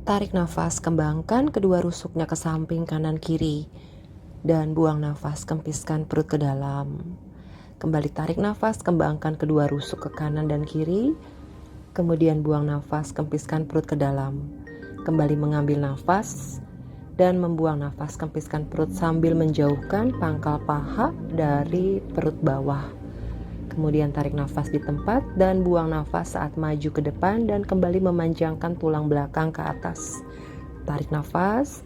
Tarik nafas, kembangkan kedua rusuknya ke samping kanan kiri. Dan buang nafas, kempiskan perut ke dalam. Kembali tarik nafas, kembangkan kedua rusuk ke kanan dan kiri. Kemudian buang nafas, kempiskan perut ke dalam. Kembali mengambil nafas dan membuang nafas, kempiskan perut sambil menjauhkan pangkal paha dari perut bawah. Kemudian tarik nafas di tempat dan buang nafas saat maju ke depan dan kembali memanjangkan tulang belakang ke atas. Tarik nafas,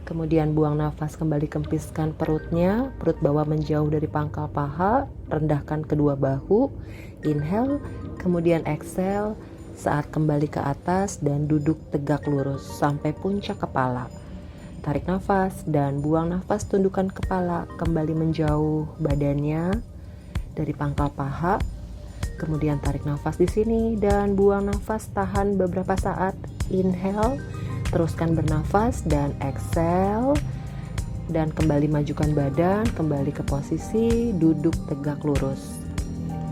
kemudian buang nafas, kembali kempiskan perutnya, perut bawah menjauh dari pangkal paha, rendahkan kedua bahu, inhale, kemudian exhale saat kembali ke atas dan duduk tegak lurus sampai puncak kepala. Tarik nafas dan buang nafas, tundukkan kepala, kembali menjauh badannya dari pangkal paha. Kemudian tarik nafas di sini dan buang nafas, tahan beberapa saat, inhale, teruskan bernafas dan exhale, dan kembali majukan badan, kembali ke posisi duduk tegak lurus.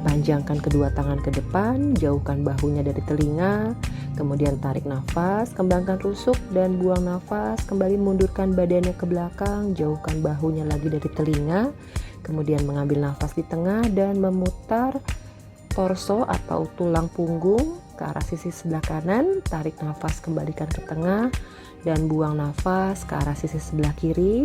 Panjangkan kedua tangan ke depan, jauhkan bahunya dari telinga, kemudian tarik nafas, kembangkan rusuk dan buang nafas, kembali mundurkan badannya ke belakang, jauhkan bahunya lagi dari telinga, kemudian mengambil nafas di tengah dan memutar torso atau tulang punggung ke arah sisi sebelah kanan. Tarik nafas, kembalikan ke tengah dan buang nafas ke arah sisi sebelah kiri.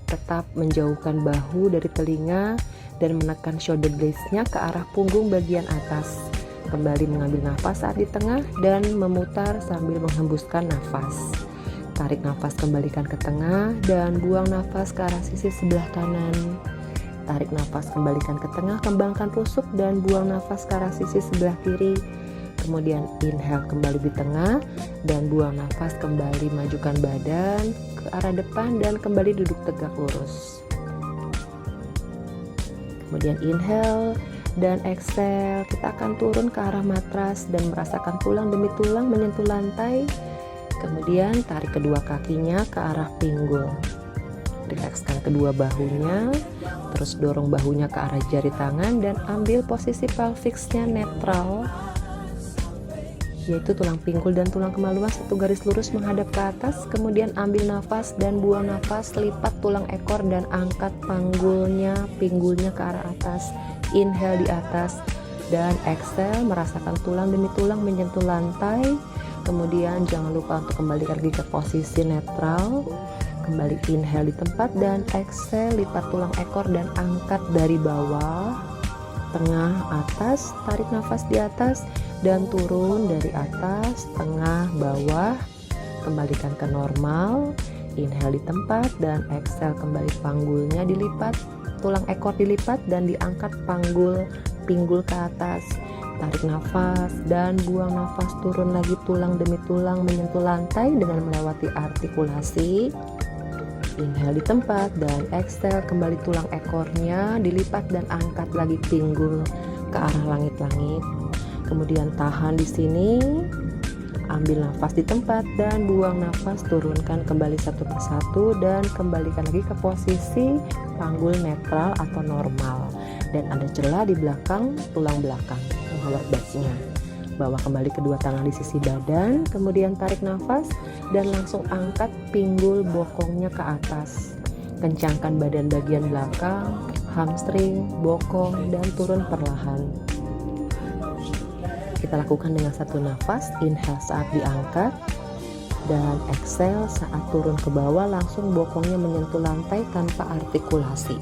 Tetap menjauhkan bahu dari telinga dan menekan shoulder blades-nya ke arah punggung bagian atas. Kembali mengambil nafas saat di tengah dan memutar sambil menghembuskan nafas. Tarik nafas, kembalikan ke tengah dan buang nafas ke arah sisi sebelah kanan. Tarik nafas, kembalikan ke tengah, kembangkan rusuk dan buang nafas ke arah sisi sebelah kiri. Kemudian inhale, kembali di tengah dan buang nafas, kembali majukan badan ke arah depan dan kembali duduk tegak lurus. Kemudian inhale dan exhale, kita akan turun ke arah matras dan merasakan tulang demi tulang menyentuh lantai. Kemudian tarik kedua kakinya ke arah pinggul. Rilekskan kedua bahunya, terus dorong bahunya ke arah jari tangan dan ambil posisi pelviksnya netral, yaitu tulang pinggul dan tulang kemaluan satu garis lurus menghadap ke atas. Kemudian ambil nafas dan buang nafas, lipat tulang ekor dan angkat pinggulnya ke arah atas. Inhale di atas dan exhale, merasakan tulang demi tulang menyentuh lantai. Kemudian jangan lupa untuk kembali lagi ke posisi netral. Kembali inhale di tempat dan exhale, lipat tulang ekor dan angkat dari bawah, tengah, atas. Tarik nafas di atas dan turun dari atas, tengah, bawah. Kembalikan ke normal. Inhale di tempat dan exhale, kembali panggulnya dilipat, tulang ekor dilipat dan diangkat pinggul ke atas. Tarik nafas dan buang nafas, turun lagi tulang demi tulang menyentuh lantai dengan melewati artikulasi. Inhale di tempat dan exhale, kembali tulang ekornya dilipat dan angkat lagi pinggul ke arah langit-langit. Kemudian tahan di sini, ambil nafas di tempat dan buang nafas, turunkan kembali satu persatu dan kembalikan lagi ke posisi panggul netral atau normal. Dan ada celah di belakang tulang belakang, lower back-nya. Bawa kembali kedua tangan di sisi badan, kemudian tarik nafas dan langsung angkat pinggul bokongnya ke atas. Kencangkan badan bagian belakang, hamstring, bokong, dan turun perlahan. Kita lakukan dengan satu nafas, inhale saat diangkat dan exhale saat turun ke bawah, langsung bokongnya menyentuh lantai tanpa artikulasi.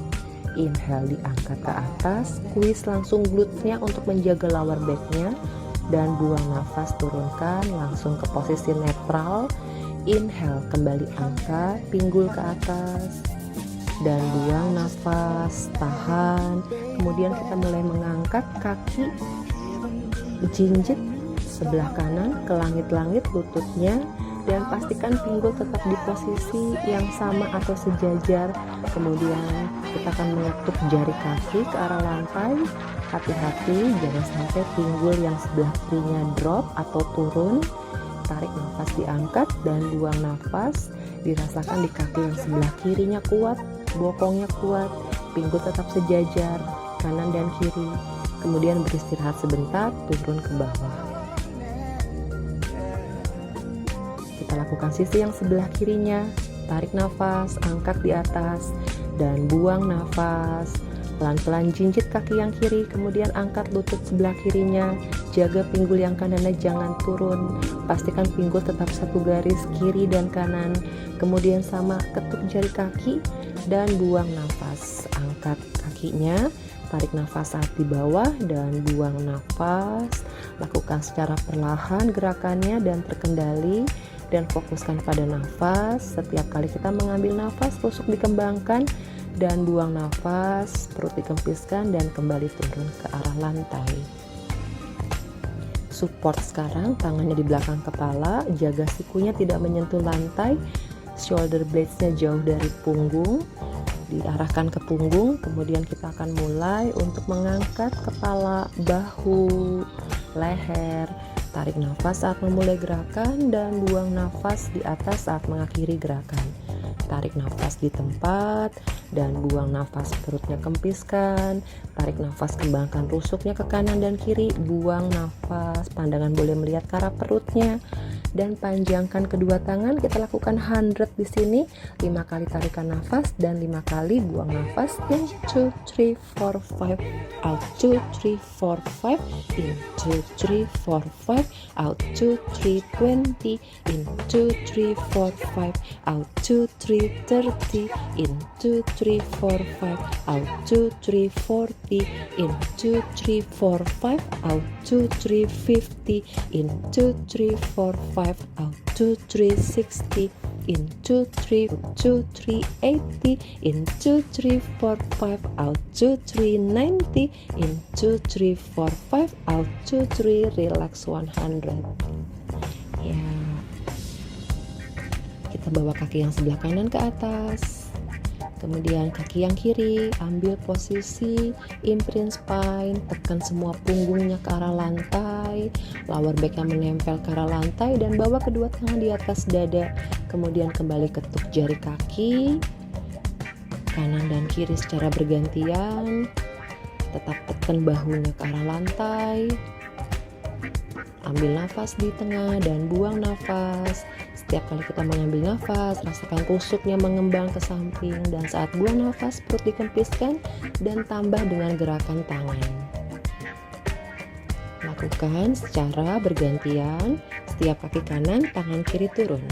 Inhale diangkat ke atas, squeeze langsung glutes-nya untuk menjaga lower back-nya. Dan buang nafas, turunkan langsung ke posisi netral. Inhale, kembali angkat pinggul ke atas dan buang nafas, tahan. Kemudian kita mulai mengangkat kaki, jinjit sebelah kanan ke langit-langit lututnya dan pastikan pinggul tetap di posisi yang sama atau sejajar. Kemudian kita akan mengetuk jari kaki ke arah lantai. Hati-hati jangan sampai pinggul yang sebelah kirinya drop atau turun. Tarik nafas, diangkat dan buang nafas. Dirasakan di kaki yang sebelah kirinya kuat, bokongnya kuat, pinggul tetap sejajar kanan dan kiri. Kemudian beristirahat sebentar, turun ke bawah. Kita lakukan sisi yang sebelah kirinya. Tarik nafas, angkat di atas, dan buang nafas. Pelan-pelan jinjit kaki yang kiri, kemudian angkat lutut sebelah kirinya. Jaga pinggul yang kanannya jangan turun. Pastikan pinggul tetap satu garis kiri dan kanan. Kemudian sama, ketuk jari kaki dan buang nafas. Angkat kakinya, tarik nafas saat di bawah dan buang nafas. Lakukan secara perlahan gerakannya dan terkendali, dan fokuskan pada nafas. Setiap kali kita mengambil nafas, rusuk dikembangkan dan buang nafas, perut dikempiskan dan kembali turun ke arah lantai. Support sekarang, tangannya di belakang kepala, jaga sikunya tidak menyentuh lantai, shoulder blades-nya jauh dari punggung, diarahkan ke punggung. Kemudian kita akan mulai untuk mengangkat kepala, bahu, leher. Tarik nafas saat memulai gerakan dan buang nafas di atas saat mengakhiri gerakan. Tarik nafas di tempat dan buang nafas, perutnya kempiskan. Tarik nafas, kembangkan rusuknya ke kanan dan kiri, buang nafas, pandangan boleh melihat ke arah perutnya, dan panjangkan kedua tangan. Kita lakukan 100 di sini, 5 kali tarikan nafas dan 5 kali buang nafas. In 2 3 4 5, out 2 3 4 5, in 2 3 4 5, out 2 3 20, in 2 3 4 5, out 2 3 30, in 2 3 4 5, out 2 3 40, in 2 3 4 5, out 2 3 50, in 2 3 4 5, out 2 3 60, in 2 3 2 3 80, in 2 3 4 5, out 2 3 90, in 2 3 4 5, out 2 3, relax 100. Ya, kita bawa kaki yang sebelah kanan ke atas, kemudian kaki yang kiri, ambil posisi imprint spine, tekan semua punggungnya ke arah lantai, lower back-nya menempel ke arah lantai, dan bawa kedua tangan di atas dada. Kemudian kembali ketuk jari kaki kanan dan kiri secara bergantian, tetap tekan bahunya ke arah lantai. Ambil nafas di tengah dan buang nafas. Setiap kali kita mengambil nafas, rasakan rusuknya mengembang ke samping, dan saat buang nafas, perut dikempiskan dan tambah dengan gerakan tangan. Lakukan secara bergantian. Setiap kaki kanan, tangan kiri turun.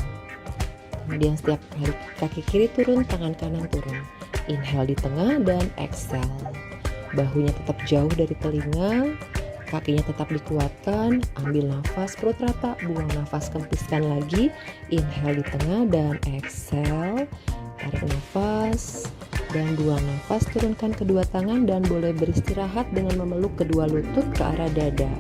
Kemudian setiap kali kaki kiri turun, tangan kanan turun. Inhale di tengah dan exhale. Bahunya tetap jauh dari telinga. Kakinya tetap dikuatkan, ambil nafas, perut rata, buang nafas, kempiskan lagi, inhale di tengah dan exhale, tarik nafas dan buang nafas, turunkan kedua tangan dan boleh beristirahat dengan memeluk kedua lutut ke arah dada.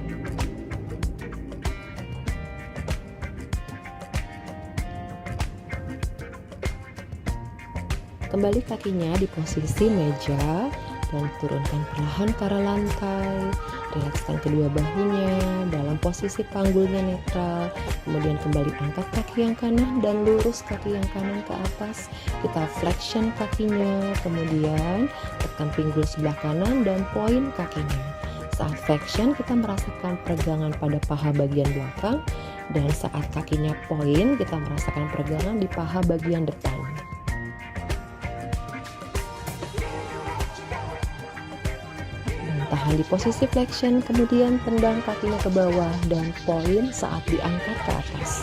Kembali kakinya di posisi meja dan turunkan perlahan ke arah lantai. Rilekskan kedua bahunya dalam posisi panggulnya netral. Kemudian kembali angkat kaki yang kanan dan lurus kaki yang kanan ke atas. Kita flexion kakinya, kemudian tekan pinggul sebelah kanan dan poin kakinya. Saat flexion kita merasakan peregangan pada paha bagian belakang, dan saat kakinya poin kita merasakan peregangan di paha bagian depan. Tahan di posisi flexion, kemudian tendang kakinya ke bawah dan poin saat diangkat ke atas.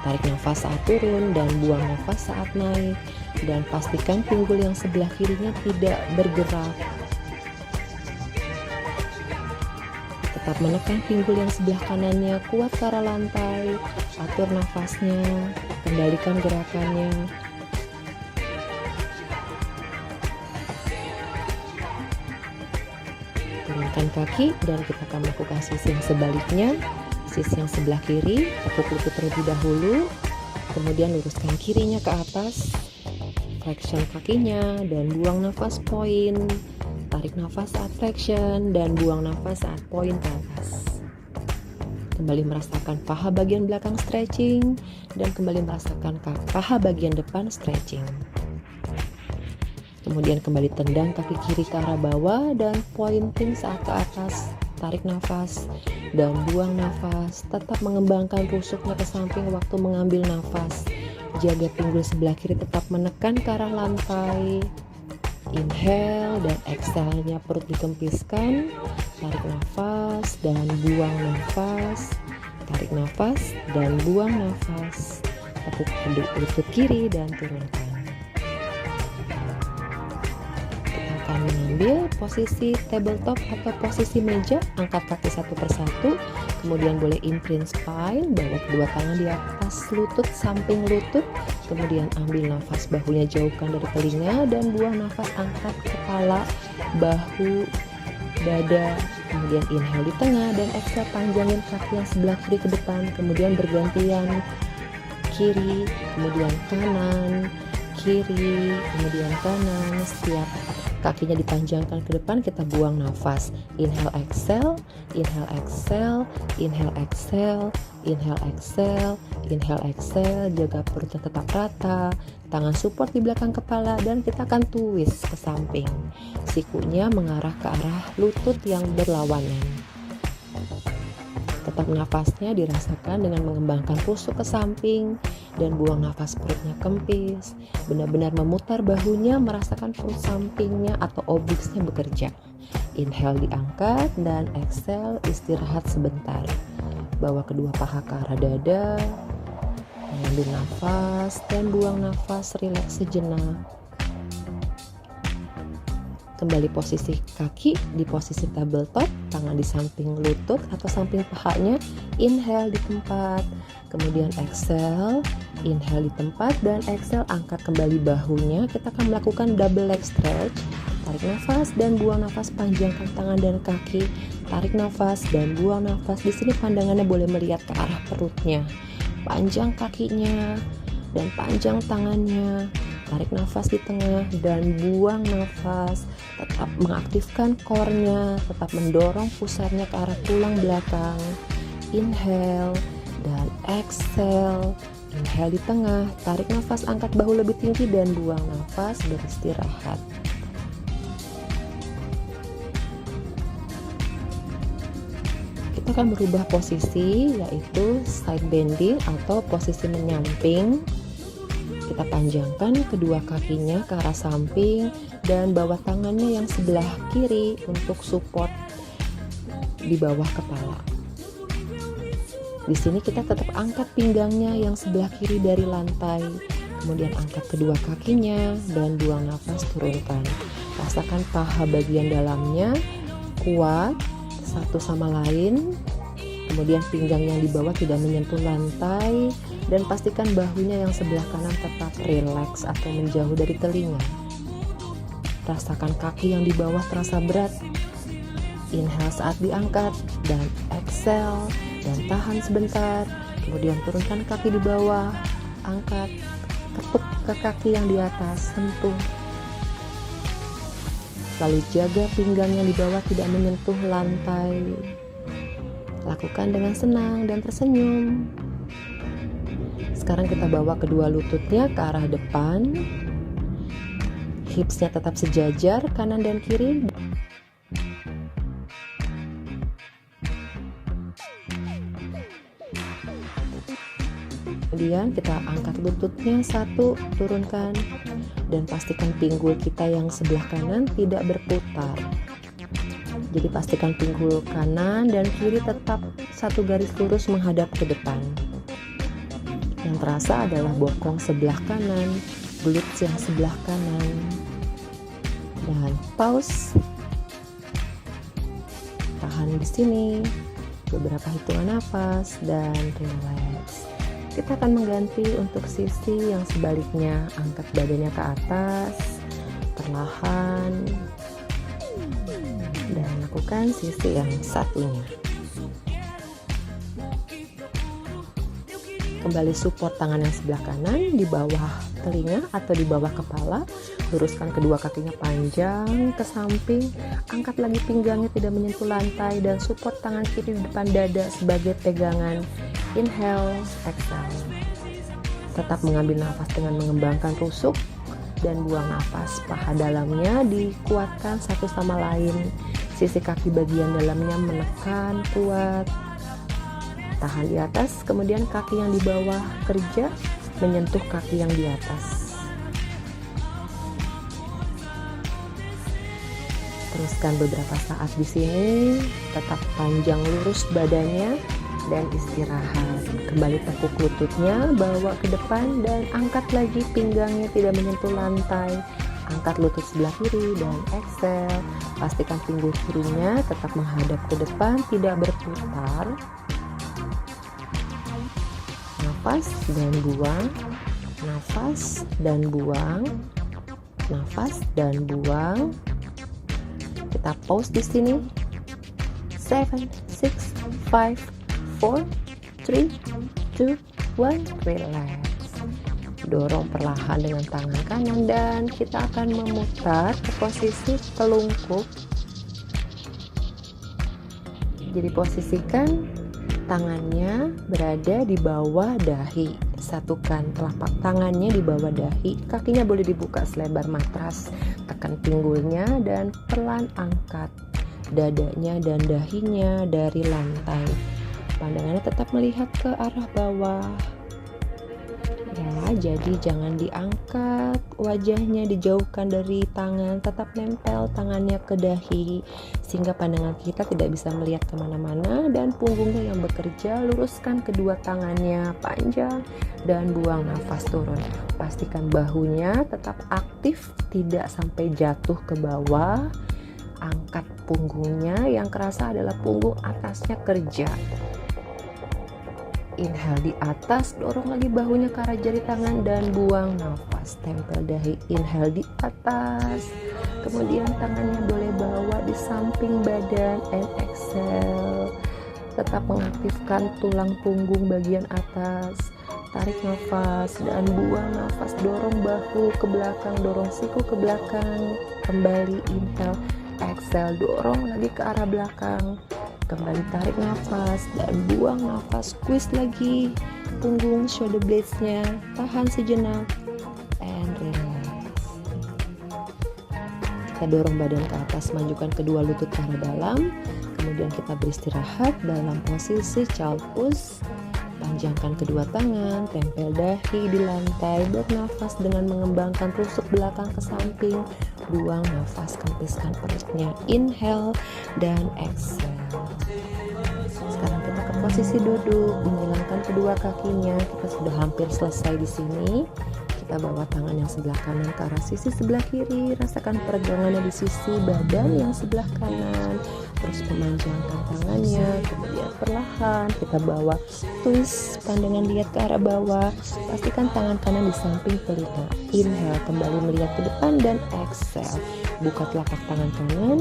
Tarik nafas saat turun dan buang nafas saat naik, dan pastikan pinggul yang sebelah kirinya tidak bergerak. Tetap menekan pinggul yang sebelah kanannya kuat ke arah lantai. Atur nafasnya, kendalikan gerakannya. Turunkan kaki dan kita akan melakukan sisi yang sebaliknya. Sisi yang sebelah kiri, tekuk lutut terlebih dahulu, kemudian luruskan kirinya ke atas, flexion kakinya dan buang nafas poin. Tarik nafas saat flexion dan buang nafas saat poin ke atas. Kembali merasakan paha bagian belakang stretching dan kembali merasakan paha bagian depan stretching. Kemudian kembali tendang kaki kiri ke arah bawah dan pointing saat ke atas. tarik nafas dan buang nafas. Tetap mengembangkan rusuknya ke samping waktu mengambil nafas. Jaga pinggul sebelah kiri tetap menekan ke arah lantai. Inhale dan exhale-nya perut dikempiskan. Tarik nafas dan buang nafas. Tarik nafas dan buang nafas. Tekuk lutut kiri dan turunkan. Kita akan mengambil posisi tabletop atau posisi meja. Angkat kaki satu persatu. Kemudian boleh imprint spine, bawa kedua tangan di atas lutut, samping lutut. Kemudian ambil nafas, bahunya jauhkan dari telinga dan buang nafas, angkat kepala, bahu, dada. Kemudian inhale di tengah dan exhale, panjangin kaki yang sebelah kiri ke depan. Kemudian bergantian kiri, kemudian kanan, kiri, kemudian kanan. Setiap kakinya dipanjangkan ke depan, kita buang nafas. Inhale, exhale, inhale, exhale, inhale, exhale, inhale, exhale, inhale, exhale. Jaga perutnya tetap rata, tangan support di belakang kepala, dan kita akan twist ke samping. Sikunya mengarah ke arah lutut yang berlawanan. Tetap nafasnya dirasakan dengan mengembangkan rusuk ke samping dan buang nafas, perutnya kempis. Benar-benar memutar bahunya, merasakan perut sampingnya atau obliksnya bekerja. Inhale diangkat dan exhale istirahat sebentar. Bawa kedua paha ke arah dada. Mengambil nafas dan buang nafas, rileks sejenak. Kembali posisi kaki di posisi tabletop, tangan di samping lutut atau samping pahanya. Inhale di tempat, kemudian exhale, inhale di tempat dan exhale, angkat kembali bahunya. Kita akan melakukan double leg stretch. Tarik nafas dan buang nafas, panjangkan tangan dan kaki. Tarik nafas dan buang nafas. Di sini pandangannya boleh melihat ke arah perutnya. Panjang kakinya dan panjang tangannya. Tarik nafas di tengah dan buang nafas. Tetap mengaktifkan core-nya, tetap mendorong pusarnya ke arah tulang belakang. Inhale dan exhale. Inhale di tengah, tarik nafas, angkat bahu lebih tinggi dan buang nafas, beristirahat. Kita akan berubah posisi, yaitu side bending atau posisi menyamping. Kita panjangkan kedua kakinya ke arah samping dan bawa tangannya yang sebelah kiri untuk support di bawah kepala. Di sini kita tetap angkat pinggangnya yang sebelah kiri dari lantai. Kemudian angkat kedua kakinya dan buang nafas, turunkan. Rasakan paha bagian dalamnya kuat satu sama lain. Kemudian pinggang yang di bawah tidak menyentuh lantai. Dan pastikan bahunya yang sebelah kanan tetap rileks atau menjauh dari telinga. Rasakan kaki yang di bawah terasa berat. Inhale saat diangkat dan exhale dan tahan sebentar. Kemudian turunkan kaki di bawah, angkat, ketuk ke kaki yang di atas, sentuh. Lalu jaga pinggang yang di bawah tidak menyentuh lantai. Lakukan dengan senang dan tersenyum. Sekarang kita bawa kedua lututnya ke arah depan. Hipsnya tetap sejajar kanan dan kiri. Kemudian kita angkat lututnya satu, turunkan. Dan pastikan pinggul kita yang sebelah kanan tidak berputar. Jadi pastikan pinggul kanan dan kiri tetap satu garis lurus menghadap ke depan. Yang terasa adalah bokong sebelah kanan, glutes yang sebelah kanan. Dan pause. Tahan di sini. Beberapa hitungan nafas dan relax. Kita akan mengganti untuk sisi yang sebaliknya. Angkat badannya ke atas, perlahan. Dan lakukan sisi yang satunya. Kembali support tangan yang sebelah kanan di bawah telinga atau di bawah kepala. Luruskan kedua kakinya panjang ke samping. Angkat lagi pinggangnya tidak menyentuh lantai dan support tangan kiri di depan dada sebagai pegangan. Inhale, exhale. Tetap mengambil nafas dengan mengembangkan rusuk dan buang nafas. Paha dalamnya dikuatkan satu sama lain. Sisi kaki bagian dalamnya menekan kuat, tahan di atas, kemudian kaki yang di bawah kerja menyentuh kaki yang di atas. Teruskan beberapa saat di sini, tetap panjang lurus badannya dan istirahat. Kembali tekuk lututnya, bawa ke depan dan angkat lagi pinggangnya tidak menyentuh lantai. Angkat lutut sebelah kiri dan exhale. Pastikan pinggul kirinya tetap menghadap ke depan, tidak berputar. Nafas dan buang, nafas dan buang, nafas dan buang. Kita pause di sini. 7, 6, 5, 4, 3, 2, 1, relax. Dorong perlahan dengan tangan kanan dan kita akan memutar ke posisi telungkup. Jadi posisikan tangannya berada di bawah dahi. Satukan telapak tangannya di bawah dahi. Kakinya boleh dibuka selebar matras. Tekan pinggulnya dan pelan angkat dadanya dan dahinya dari lantai. Pandangannya tetap melihat ke arah bawah. Ya, jadi jangan diangkat wajahnya, dijauhkan dari tangan, tetap nempel tangannya ke dahi sehingga pandangan kita tidak bisa melihat kemana-mana, dan punggungnya yang bekerja. Luruskan kedua tangannya panjang dan buang nafas turun. Pastikan bahunya tetap aktif, tidak sampai jatuh ke bawah. Angkat punggungnya, yang kerasa adalah punggung atasnya kerja. Inhale di atas, dorong lagi bahunya ke arah jari tangan dan buang nafas. Tempel dahi, inhale di atas. Kemudian tangannya boleh bawa di samping badan and exhale. Tetap mengaktifkan tulang punggung bagian atas. Tarik nafas dan buang nafas. Dorong bahu ke belakang, dorong siku ke belakang. Kembali inhale, exhale, dorong lagi ke arah belakang. Kembali tarik nafas dan buang nafas. Squeeze lagi punggung shoulder blades-nya. Tahan sejenak and relax. Kita dorong badan ke atas, majukan kedua lutut ke arah dalam. Kemudian kita beristirahat dalam posisi child pose. Panjangkan kedua tangan, tempel dahi di lantai, bernafas dengan mengembangkan rusuk belakang ke samping. Buang nafas, kempiskan perutnya. Inhale dan exhale. Sekarang kita ke posisi duduk, menghilangkan kedua kakinya. Kita sudah hampir selesai di sini. Kita bawa tangan yang sebelah kanan ke arah sisi sebelah kiri. Rasakan peregangannya di sisi badan yang sebelah kanan. Terus memanjangkan tangannya. Kemudian perlahan kita bawa twist, pandangan lihat ke arah bawah. Pastikan tangan kanan di samping telinga. Inhale, kembali melihat ke depan dan exhale. Buka telapak tangan kanan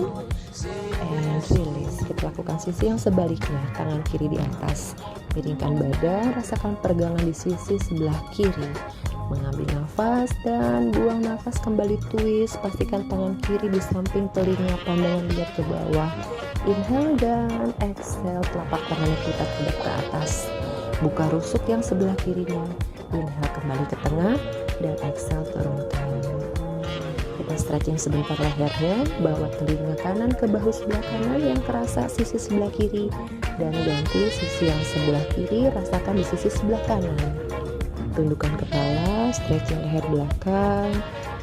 and release. Kita lakukan sisi yang sebaliknya. Tangan kiri di atas. Miringkan badan, rasakan peregangan di sisi sebelah kiri. Mengambil nafas dan buang nafas, kembali twist. Pastikan tangan kiri di samping telinga, pandangan lihat ke bawah. Inhale dan exhale, telapak tangannya kita hadap ke atas. Buka rusuk yang sebelah kirinya. Inhale kembali ke tengah dan exhale turunkan. Kita stretching sebentar lehernya, bawa telinga kanan ke bahu sebelah kanan yang kerasa sisi sebelah kiri, dan ganti sisi yang sebelah kiri, rasakan di sisi sebelah kanan. Tundukkan kepala, stretching leher belakang,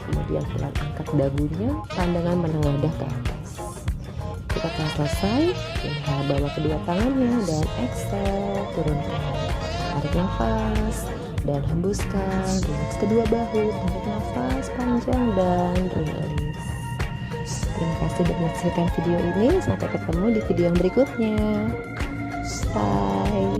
kemudian pelan angkat dagunya, pandangan menengadah ke atas. Kita telah selesai. Inhale, bawa kedua tangannya dan exhale, turunkan. Tarik nafas dan hembuskan. Relax kedua bahu, tarik nafas panjang dan release. Terima kasih sudah menyaksikan video ini. Sampai ketemu di video yang berikutnya. Bye.